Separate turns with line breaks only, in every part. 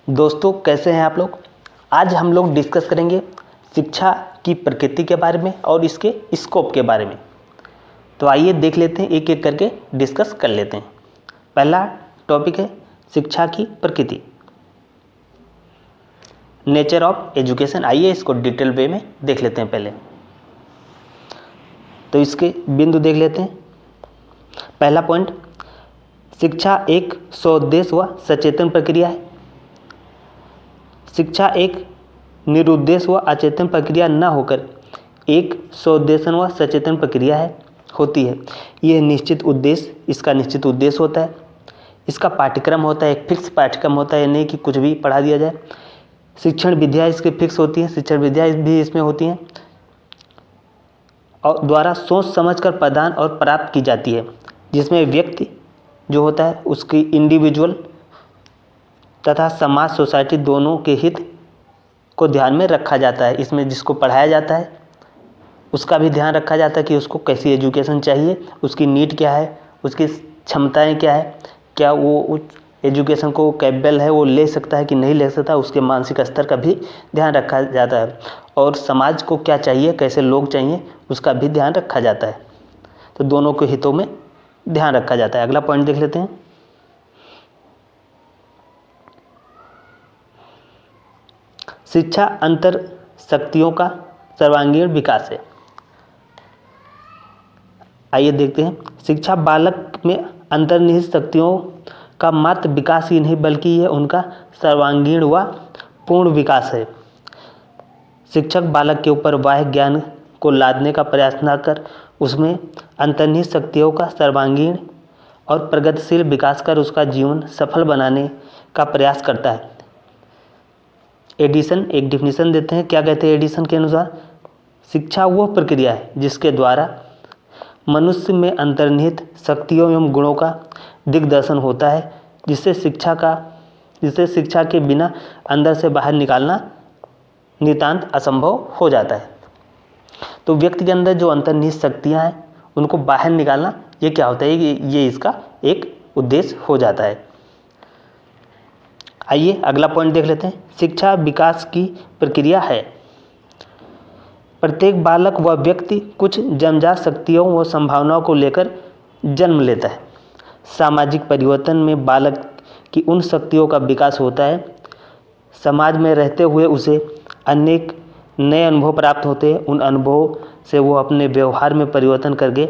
दोस्तों कैसे हैं आप लोग। आज हम लोग डिस्कस करेंगे शिक्षा की प्रकृति के बारे में और इसके स्कोप के बारे में। तो आइए देख लेते हैं, एक एक करके डिस्कस कर लेते हैं। पहला टॉपिक है शिक्षा की प्रकृति, नेचर ऑफ एजुकेशन। आइए इसको डिटेल वे में देख लेते हैं। पहले तो इसके बिंदु देख लेते हैं। पहला पॉइंट, शिक्षा एक सौउद्देश्य व सचेतन प्रक्रिया है। शिक्षा एक निरुद्देश्य व अचेतन प्रक्रिया न होकर एक सौउद्देश्य व सचेतन प्रक्रिया होती है। यह निश्चित उद्देश्य, इसका निश्चित उद्देश्य होता है। इसका पाठ्यक्रम होता है, एक फिक्स पाठ्यक्रम होता है, नहीं कि कुछ भी पढ़ा दिया जाए। शिक्षण विद्या इसकी फिक्स होती है, शिक्षण विद्या भी इसमें होती है और द्वारा सोच समझकर प्रदान और प्राप्त की जाती है, जिसमें व्यक्ति जो होता है उसकी इंडिविजुअल तथा समाज सोसाइटी दोनों के हित को ध्यान में रखा जाता है। इसमें जिसको पढ़ाया जाता है उसका भी ध्यान रखा जाता है कि उसको कैसी एजुकेशन चाहिए, उसकी नीड क्या है, उसकी क्षमताएं क्या है, क्या वो उस एजुकेशन को कैपेबल है, वो ले सकता है कि नहीं ले सकता, उसके मानसिक स्तर का भी ध्यान रखा जाता है। और समाज को क्या चाहिए, कैसे लोग चाहिए, उसका भी ध्यान रखा जाता है। तो दोनों के हितों में ध्यान रखा जाता है। अगला पॉइंट देख लेते हैं। शिक्षा अंतर शक्तियों का सर्वांगीण विकास है। आइए देखते हैं। शिक्षा बालक में अंतर्निहित शक्तियों का मात्र विकास ही नहीं बल्कि यह उनका सर्वांगीण व पूर्ण विकास है। शिक्षक बालक के ऊपर बाह्य ज्ञान को लादने का प्रयास न कर उसमें अंतर्निहित शक्तियों का सर्वांगीण और प्रगतिशील विकास कर उसका जीवन सफल बनाने का प्रयास करता है। एडिसन एक डिफिनीशन देते हैं। क्या कहते हैं एडिसन के अनुसार, शिक्षा वह प्रक्रिया है जिसके द्वारा मनुष्य में अंतर्निहित शक्तियों एवं गुणों का दिग्दर्शन होता है, जिससे शिक्षा के बिना अंदर से बाहर निकालना नितांत असंभव हो जाता है। तो व्यक्ति के अंदर जो अंतर्निहित शक्तियाँ हैं उनको बाहर निकालना, ये क्या होता है, ये इसका एक उद्देश्य हो जाता है। आइए अगला पॉइंट देख लेते हैं। शिक्षा विकास की प्रक्रिया है। प्रत्येक बालक व व्यक्ति कुछ जन्मजात शक्तियों व संभावनाओं को लेकर जन्म लेता है। सामाजिक परिवर्तन में बालक की उन शक्तियों का विकास होता है। समाज में रहते हुए उसे अनेक नए अनुभव प्राप्त होते हैं। उन अनुभवों से वो अपने व्यवहार में परिवर्तन करके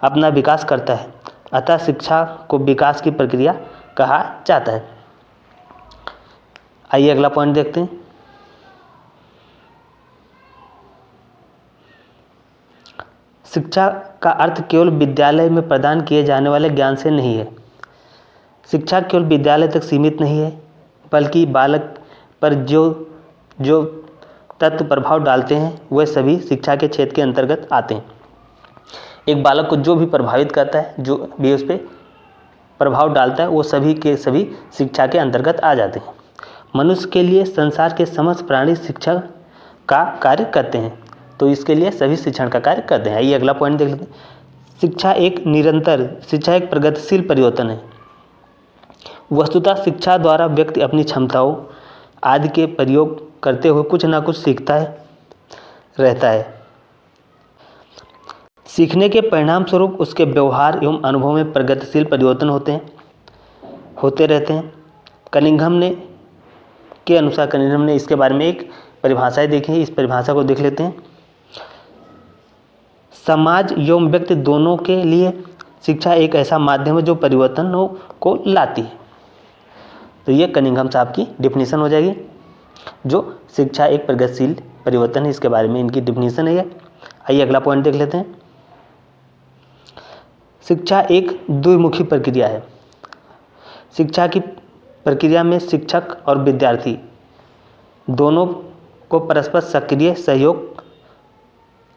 अपना विकास करता है। अतः शिक्षा को विकास की प्रक्रिया कहा जाता है। आइए अगला पॉइंट देखते हैं। शिक्षा का अर्थ केवल विद्यालय में प्रदान किए जाने वाले ज्ञान से नहीं है। शिक्षा केवल विद्यालय तक सीमित नहीं है, बल्कि बालक पर जो तत्व प्रभाव डालते हैं वह सभी शिक्षा के क्षेत्र के अंतर्गत आते हैं। एक बालक को जो भी प्रभावित करता है, जो भी उस पर प्रभाव डालता है, वो सभी के सभी शिक्षा के अंतर्गत आ जाते हैं। मनुष्य के लिए संसार के समस्त प्राणी शिक्षा का कार्य करते हैं, तो इसके लिए सभी शिक्षण का कार्य करते हैं। ये अगला पॉइंट देख लेते हैं। शिक्षा एक प्रगतिशील परिवर्तन है। वस्तुतः शिक्षा द्वारा व्यक्ति अपनी क्षमताओं आदि के प्रयोग करते हुए कुछ ना कुछ सीखता रहता है। सीखने के परिणाम स्वरूप उसके व्यवहार एवं अनुभव में प्रगतिशील परिवर्तन होते रहते हैं। कनिंघम ने इसके बारे में एक परिभाषाएं देखी है। इस परिभाषा को देख लेते हैं। समाज एवं व्यक्ति दोनों के लिए शिक्षा एक ऐसा माध्यम है जो परिवर्तनों को लाती है। तो ये कनिंघम साहब की डिफिनीशन हो जाएगी, जो शिक्षा एक प्रगतिशील परिवर्तन है, इसके बारे में इनकी डिफिनीशन है। आइए अगला पॉइंट देख लेते हैं। शिक्षा एक द्विमुखी प्रक्रिया है। शिक्षा की प्रक्रिया में शिक्षक और विद्यार्थी दोनों को परस्पर सक्रिय सहयोग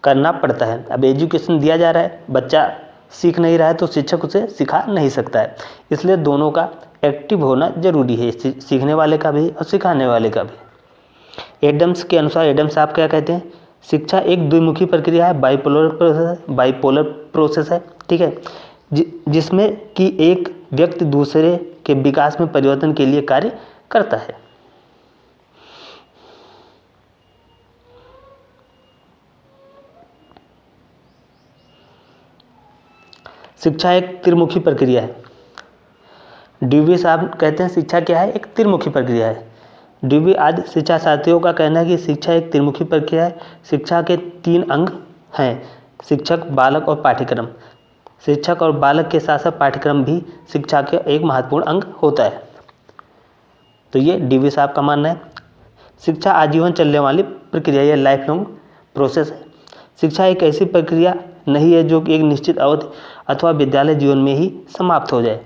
करना पड़ता है। अब एजुकेशन दिया जा रहा है, बच्चा सीख नहीं रहा है तो शिक्षक उसे सिखा नहीं सकता है, इसलिए दोनों का एक्टिव होना जरूरी है, सीखने वाले का भी और सिखाने वाले का भी। एडम्स के अनुसार, एडम्स साहब क्या कहते हैं, शिक्षा एक द्विमुखी प्रक्रिया है, बाइपोलर प्रोसेस है, ठीक है, जिसमें कि एक व्यक्ति दूसरे के विकास में परिवर्तन के लिए कार्य करता है। शिक्षा एक त्रिमुखी प्रक्रिया है। ड्यूबी साहब कहते हैं शिक्षा क्या है, एक त्रिमुखी प्रक्रिया है। ड्यूबी आदि शिक्षा साथियों का कहना है कि शिक्षा एक त्रिमुखी प्रक्रिया है। शिक्षा के 3 अंग हैं, शिक्षक, बालक और पाठ्यक्रम। शिक्षक और बालक के साथ साथ पाठ्यक्रम भी शिक्षा के एक महत्वपूर्ण अंग होता है। तो ये ड्यूबी साहब का मानना है। शिक्षा आजीवन चलने वाली प्रक्रिया, यह लाइफ लॉन्ग प्रोसेस है। शिक्षा एक ऐसी प्रक्रिया नहीं है जो कि एक निश्चित अवधि अथवा विद्यालय जीवन में ही समाप्त हो जाए।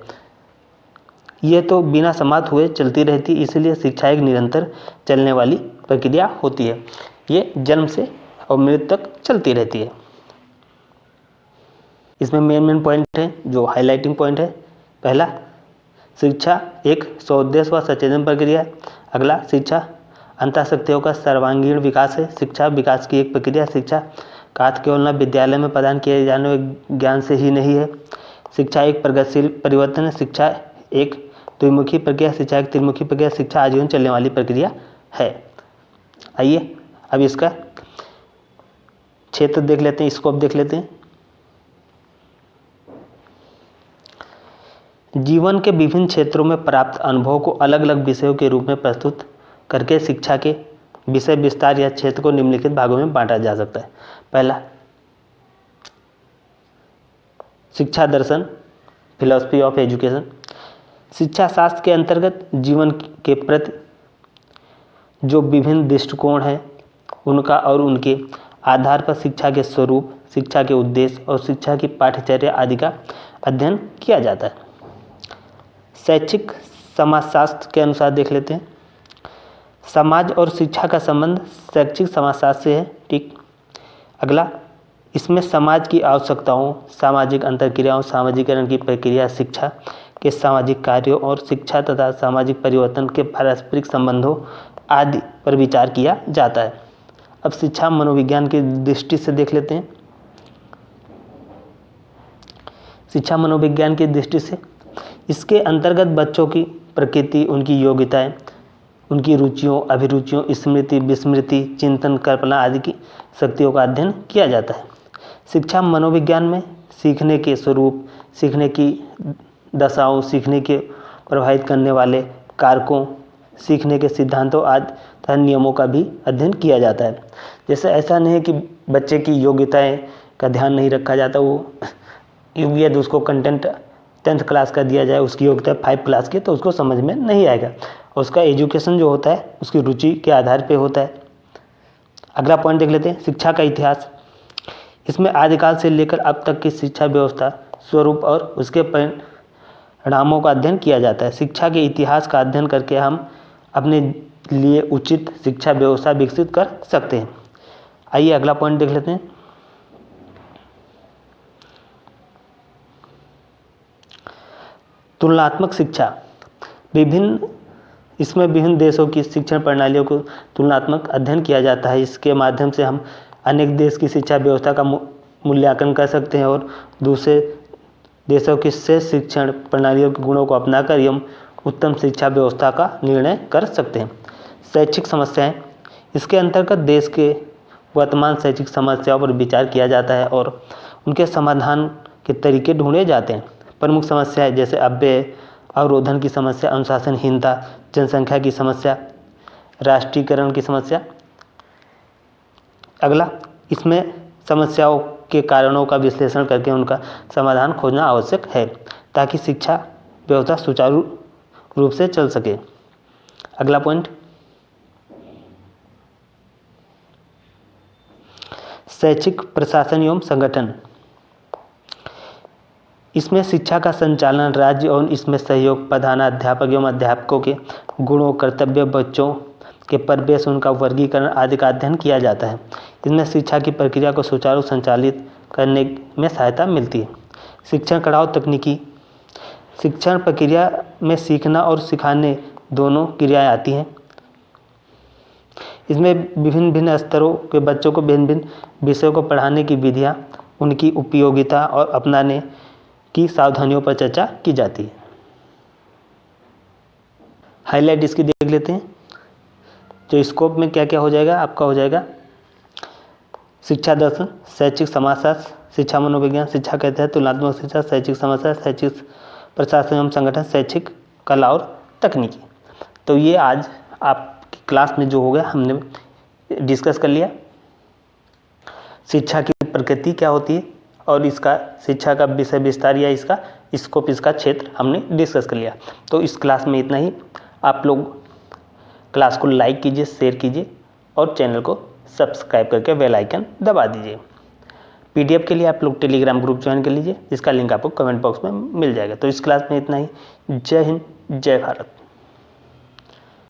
ये तो बिना समाप्त हुए चलती रहती, इसलिए शिक्षा एक निरंतर चलने वाली प्रक्रिया होती है। ये जन्म से और मृत्यु तक चलती रहती है। इसमें मेन पॉइंट है जो हाईलाइटिंग पॉइंट है। पहला, शिक्षा एक स्वउद्देश्य व सचेतन प्रक्रिया है। अगला, शिक्षा अंतःशक्तियों का सर्वांगीण विकास है। शिक्षा विकास की एक प्रक्रिया। शिक्षा का अर्थ केवल न विद्यालय में प्रदान किए जाने वाले ज्ञान से ही नहीं है। शिक्षा एक प्रगतिशील परिवर्तन है। शिक्षा एक द्विमुखी प्रक्रिया, शिक्षा एक त्रिमुखी प्रक्रिया, शिक्षा आजीवन चलने वाली प्रक्रिया है। आइए अब इसका क्षेत्र देख लेते हैं, स्कोप देख लेते हैं। जीवन के विभिन्न क्षेत्रों में प्राप्त अनुभव को अलग अलग विषयों के रूप में प्रस्तुत करके शिक्षा के विषय विस्तार या क्षेत्र को निम्नलिखित भागों में बांटा जा सकता है। पहला, शिक्षा दर्शन, फिलॉसफी ऑफ एजुकेशन। शिक्षा शास्त्र के अंतर्गत जीवन के प्रति जो विभिन्न दृष्टिकोण हैं उनका और उनके आधार पर शिक्षा के स्वरूप, शिक्षा के उद्देश्य और शिक्षा की पाठ्यचर्या आदि का अध्ययन किया जाता है। शैक्षिक समाजशास्त्र के अनुसार देख लेते हैं। समाज और शिक्षा का संबंध शैक्षिक समाजशास्त्र से है। ठीक। अगला, इसमें समाज की आवश्यकताओं, सामाजिक अंतर्क्रियाओं, सामाजिकरण की प्रक्रिया, शिक्षा के सामाजिक कार्यों और शिक्षा तथा सामाजिक परिवर्तन के पारस्परिक संबंधों आदि पर विचार किया जाता है। अब शिक्षा मनोविज्ञान की दृष्टि से देख लेते हैं। शिक्षा मनोविज्ञान की दृष्टि से इसके अंतर्गत बच्चों की प्रकृति, उनकी योग्यताएं, उनकी रुचियों, अभिरुचियों, स्मृति, विस्मृति, चिंतन, कल्पना आदि की शक्तियों का अध्ययन किया जाता है। शिक्षा मनोविज्ञान में सीखने के स्वरूप, सीखने की दशाओं, सीखने के प्रभावित करने वाले कारकों, सीखने के सिद्धांतों आदि तथा नियमों का भी अध्ययन किया जाता है। जैसे ऐसा नहीं है कि बच्चे की योग्यताएं का ध्यान नहीं रखा जाता, वो यदि उसको कंटेंट 10th क्लास का दिया जाए, उसकी योग्यता 5 क्लास की, तो उसको समझ में नहीं आएगा। उसका एजुकेशन जो होता है उसकी रुचि के आधार पे होता है। अगला पॉइंट देख लेते हैं, शिक्षा का इतिहास। इसमें आदिकाल से लेकर अब तक की शिक्षा व्यवस्था, स्वरूप और उसके परिणामों का अध्ययन किया जाता है। शिक्षा के इतिहास का अध्ययन करके हम अपने लिए उचित शिक्षा व्यवस्था विकसित कर सकते हैं। आइए अगला पॉइंट देख लेते हैं। तुलनात्मक शिक्षा। इसमें विभिन्न देशों की शिक्षण प्रणालियों को तुलनात्मक अध्ययन किया जाता है। इसके माध्यम से हम अनेक देश की शिक्षा व्यवस्था का मूल्यांकन कर सकते हैं और दूसरे देशों की श्रेष्ठ शिक्षण प्रणालियों के गुणों को अपनाकर एवं उत्तम शिक्षा व्यवस्था का निर्णय कर सकते हैं। शैक्षिक समस्याएं। इसके अंतर्गत देश के वर्तमान शैक्षिक समस्याओं पर विचार किया जाता है और उनके समाधान के तरीके ढूंढे जाते हैं। प्रमुख समस्याएं जैसे अपव्यय, अवरोधन की समस्या, अनुशासनहीनता, जनसंख्या की समस्या, राष्ट्रीयकरण की समस्या। अगला, इसमें समस्याओं के कारणों का विश्लेषण करके उनका समाधान खोजना आवश्यक है ताकि शिक्षा व्यवस्था सुचारू रूप से चल सके। अगला पॉइंट, शैक्षिक प्रशासन एवं संगठन। इसमें शिक्षा का संचालन राज्य और इसमें सहयोग प्रधानाध्यापक एवं अध्यापकों के गुणों, कर्तव्य, बच्चों के परिवेश, उनका वर्गीकरण आदि का अध्ययन किया जाता है। इसमें शिक्षा की प्रक्रिया को सुचारू संचालित करने में सहायता मिलती है। शिक्षण कढ़ाव तकनीकी। शिक्षण प्रक्रिया में सीखना और सिखाने दोनों क्रियाएं आती हैं। इसमें विभिन्न भिन्न स्तरों के बच्चों को भिन्न भिन्न विषयों को पढ़ाने की विधियां, उनकी उपयोगिता और अपनाने की सावधानियों पर चर्चा की जाती है। हाईलाइट इसकी देख लेते हैं। जो स्कोप में क्या क्या हो जाएगा, आपका हो जाएगा शिक्षा दर्शन, शैक्षिक समाजशास्त्र, शिक्षा मनोविज्ञान, शिक्षा कहते हैं तुलनात्मक शिक्षा, शैक्षिक समस्या, शैक्षिक प्रशासन एवं संगठन, शैक्षिक कला और तकनीकी। तो ये आज आपकी क्लास में जो हो गया हमने डिस्कस कर लिया। शिक्षा की प्रकृति क्या होती है और इसका शिक्षा का विषय विस्तार या इसका स्कोप, इसका क्षेत्र हमने डिस्कस कर लिया। तो इस क्लास में इतना ही। आप लोग क्लास को लाइक कीजिए, शेयर कीजिए और चैनल को सब्सक्राइब करके बेल आइकन दबा दीजिए। पीडीएफ के लिए आप लोग टेलीग्राम ग्रुप ज्वाइन कर लीजिए, जिसका लिंक आपको कमेंट बॉक्स में मिल जाएगा। तो इस क्लास में इतना ही। जय हिंद, जय भारत।